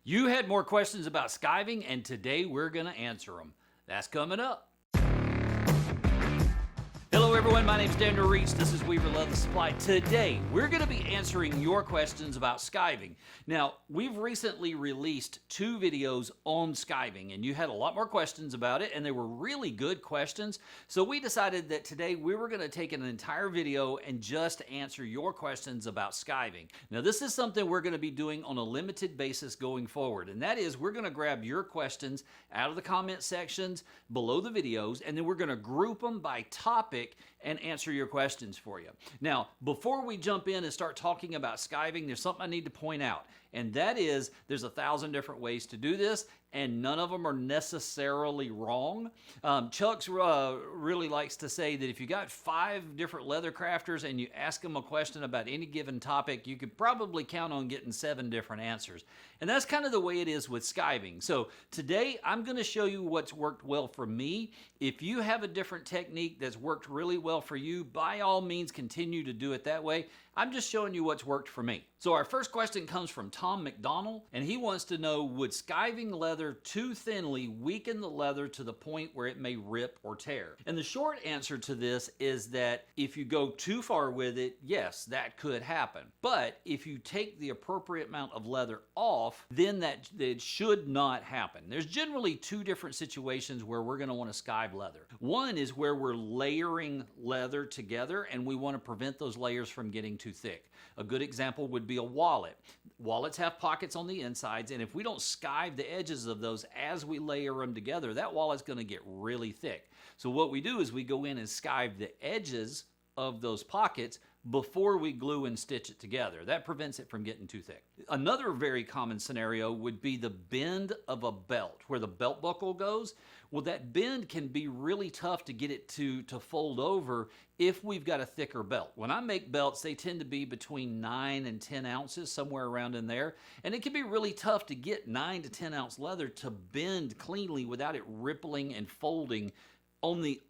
You had more questions about skiving, and today we're going to answer them. That's coming up. Hello everyone, my name is Daniel Reach. This is Weaver Leather Supply. Today, we're going to be answering your questions about skiving. Now, we've recently released 2 videos on skiving, and you had a lot more questions about it, and they were really good questions. So we decided that today we were going to take an entire video and just answer your questions about skiving. Now, this is something we're going to be doing on a limited basis going forward, and that is we're going to grab your questions out of the comment sections below the videos, and then we're going to group them by topic and answer your questions for you. Now, before we jump in and start talking about skiving, there's something I need to point out, and that is there's 1,000 different ways to do this, and none of them are necessarily wrong. Chuck's really likes to say that if you got 5 different leather crafters and you ask them a question about any given topic, you could probably count on getting 7 different answers. And that's kind of the way it is with skiving. So today I'm going to show you what's worked well for me. If you have a different technique that's worked really well for you, by all means continue to do it that way. I'm just showing you what's worked for me. So our first question comes from Tom McDonald, and he wants to know, would skiving leather too thinly weaken the leather to the point where it may rip or tear? And the short answer to this is that if you go too far with it, yes, that could happen. But if you take the appropriate amount of leather off, then it should not happen. There's generally 2 different situations where we're going to want to skive leather. One is where we're layering leather together, and we want to prevent those layers from getting too thick. A good example would be a wallet. Wallets have pockets on the insides, and if we don't skive the edges of those as we layer them together, that wallet's going to get really thick. So what we do is we go in and skive the edges of those pockets before we glue and stitch it together. That prevents it from getting too thick. Another very common scenario would be the bend of a belt, where the belt buckle goes. Well, that bend can be really tough to get it to fold over if we've got a thicker belt. When I make belts, they tend to be between 9 and 10 ounces, somewhere around in there. And it can be really tough to get 9 to 10 ounce leather to bend cleanly without it rippling and folding on the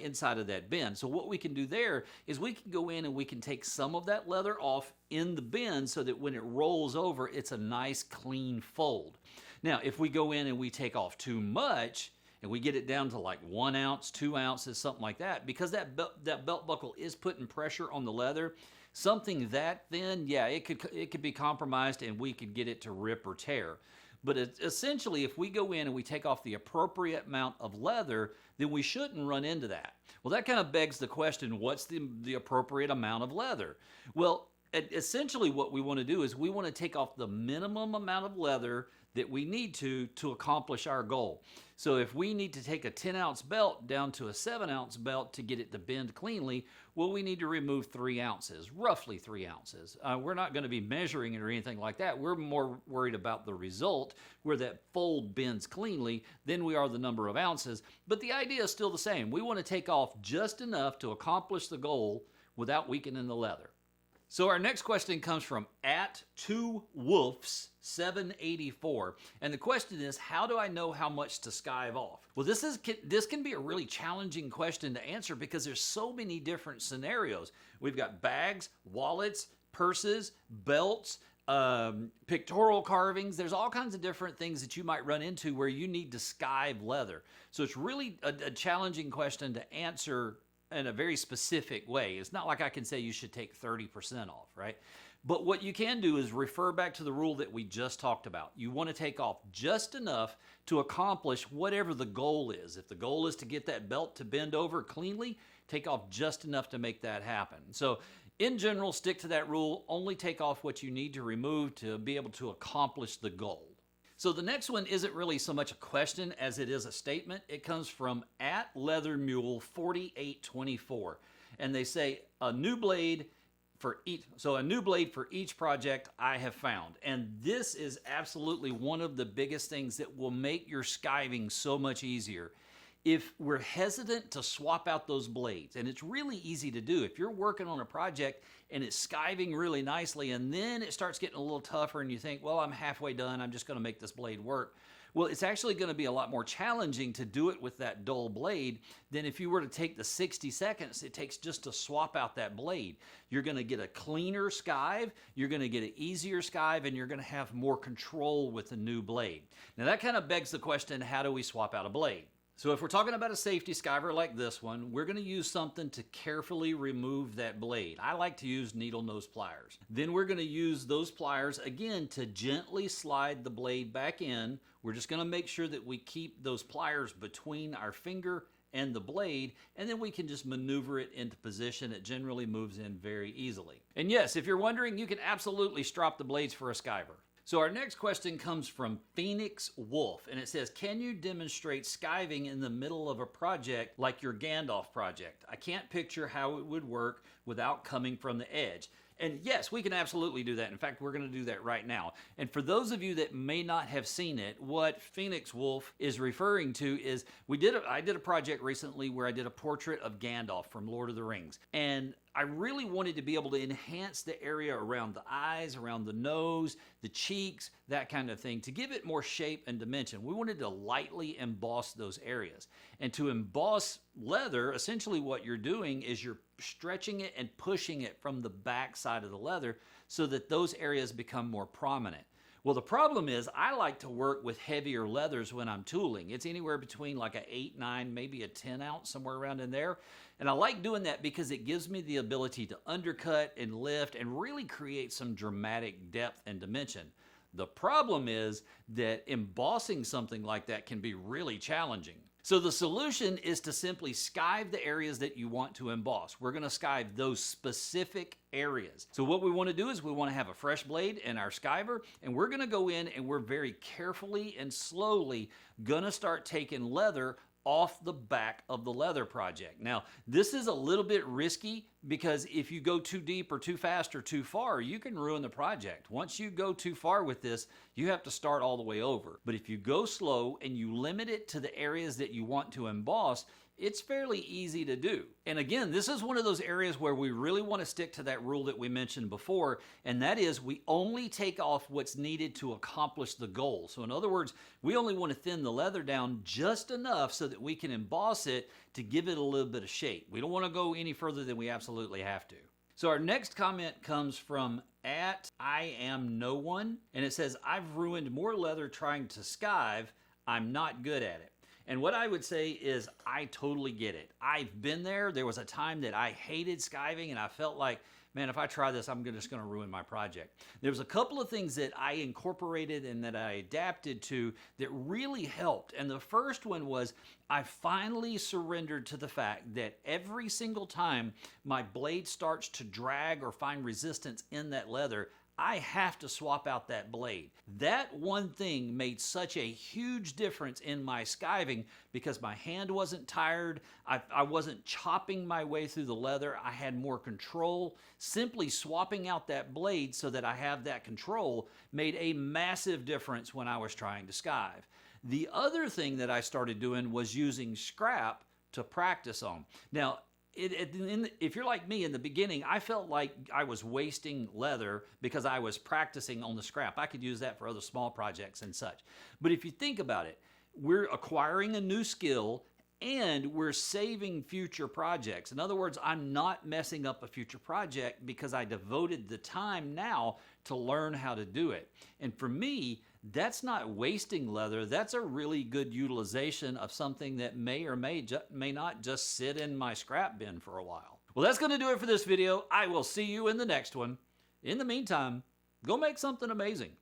inside of that bend. So what we can do there is we can go in and we can take some of that leather off in the bend so that when it rolls over, it's a nice clean fold. Now, if we go in and we take off too much and we get it down to like 1 ounce, 2 ounces, something like that, because that belt buckle is putting pressure on the leather, something that thin, yeah, it could be compromised and we could get it to rip or tear. But essentially, if we go in and we take off the appropriate amount of leather, then we shouldn't run into that. Well, that kind of begs the question, what's the appropriate amount of leather? Well, essentially what we want to do is we want to take off the minimum amount of leather that we need to accomplish our goal. So if we need to take a 10 ounce belt down to a 7 ounce belt to get it to bend cleanly, well, we need to remove 3 ounces, roughly 3 ounces. We're not going to be measuring it or anything like that. We're more worried about the result, where that fold bends cleanly, than we are the number of ounces. But the idea is still the same. We want to take off just enough to accomplish the goal without weakening the leather. So our next question comes from @2wolfs784, and the question is, how do I know how much to skive off? Well, this can be a really challenging question to answer because there's so many different scenarios. We've got bags, wallets, purses, belts, pictorial carvings. There's all kinds of different things that you might run into where you need to skive leather. So it's really a challenging question to answer in a very specific way. It's not like I can say you should take 30% off, right? But what you can do is refer back to the rule that we just talked about. You want to take off just enough to accomplish whatever the goal is. If the goal is to get that belt to bend over cleanly, take off just enough to make that happen. So in general, stick to that rule. Only take off what you need to remove to be able to accomplish the goal. So the next one isn't really so much a question as it is a statement. It comes from @leathermule4824. And they say, a new blade for each project I have found. And this is absolutely one of the biggest things that will make your skiving so much easier. if we're hesitant to swap out those blades, and it's really easy to do. If you're working on a project and it's skiving really nicely and then it starts getting a little tougher and you think, well, I'm halfway done, I'm just going to make this blade work. Well, it's actually going to be a lot more challenging to do it with that dull blade than if you were to take the 60 seconds it takes just to swap out that blade. You're going to get a cleaner skive, you're going to get an easier skive, and you're going to have more control with the new blade. Now that kind of begs the question, how do we swap out a blade? So if we're talking about a safety skiver like this one, we're going to use something to carefully remove that blade. I like to use needle nose pliers. Then we're going to use those pliers again to gently slide the blade back in. We're just going to make sure that we keep those pliers between our finger and the blade, and then we can just maneuver it into position. It generally moves in very easily. And yes, if you're wondering, you can absolutely strop the blades for a skiver. So our next question comes from Phoenix Wolf, and it says, can you demonstrate skiving in the middle of a project like your Gandalf project? I can't picture how it would work without coming from the edge. And yes, we can absolutely do that. In fact, we're going to do that right now. And for those of you that may not have seen it, what Phoenix Wolf is referring to is I did a project recently where I did a portrait of Gandalf from Lord of the Rings. And I really wanted to be able to enhance the area around the eyes, around the nose, the cheeks, that kind of thing, to give it more shape and dimension. We wanted to lightly emboss those areas. And to emboss leather, essentially what you're doing is you're stretching it and pushing it from the back side of the leather so that those areas become more prominent. Well, the problem is I like to work with heavier leathers when I'm tooling. It's anywhere between like an 8, 9, maybe a 10 ounce, somewhere around in there. And I like doing that because it gives me the ability to undercut and lift and really create some dramatic depth and dimension. The problem is that embossing something like that can be really challenging. So the solution is to simply skive the areas that you want to emboss. We're going to skive those specific areas. So what we want to do is we want to have a fresh blade in our skiver, and we're going to go in and we're very carefully and slowly going to start taking leather off the back of the leather project. Now, this is a little bit risky because if you go too deep or too fast or too far, you can ruin the project. Once you go too far with this, you have to start all the way over. But if you go slow and you limit it to the areas that you want to emboss, it's fairly easy to do. And again, this is one of those areas where we really want to stick to that rule that we mentioned before, and that is we only take off what's needed to accomplish the goal. So in other words, we only want to thin the leather down just enough so that we can emboss it to give it a little bit of shape. We don't want to go any further than we absolutely have to. So our next comment comes from @IamNoOne, and it says, I've ruined more leather trying to skive. I'm not good at it. And what I would say is I totally get it. I've been there. There was a time that I hated skiving and I felt like, man, if I try this, I'm just going to ruin my project. There was a couple of things that I incorporated and that I adapted to that really helped. And the first one was I finally surrendered to the fact that every single time my blade starts to drag or find resistance in that leather, I have to swap out that blade. That one thing made such a huge difference in my skiving because my hand wasn't tired. I wasn't chopping my way through the leather. I had more control. Simply swapping out that blade so that I have that control made a massive difference when I was trying to skive. The other thing that I started doing was using scrap to practice on. Now, if you're like me in the beginning, I felt like I was wasting leather because I was practicing on the scrap. I could use that for other small projects and such. But if you think about it, we're acquiring a new skill and we're saving future projects. In other words, I'm not messing up a future project because I devoted the time now to learn how to do it. And for me, that's not wasting leather. That's a really good utilization of something that may or may not just sit in my scrap bin for a while. Well, that's going to do it for this video. I will see you in the next one. In the meantime, go make something amazing.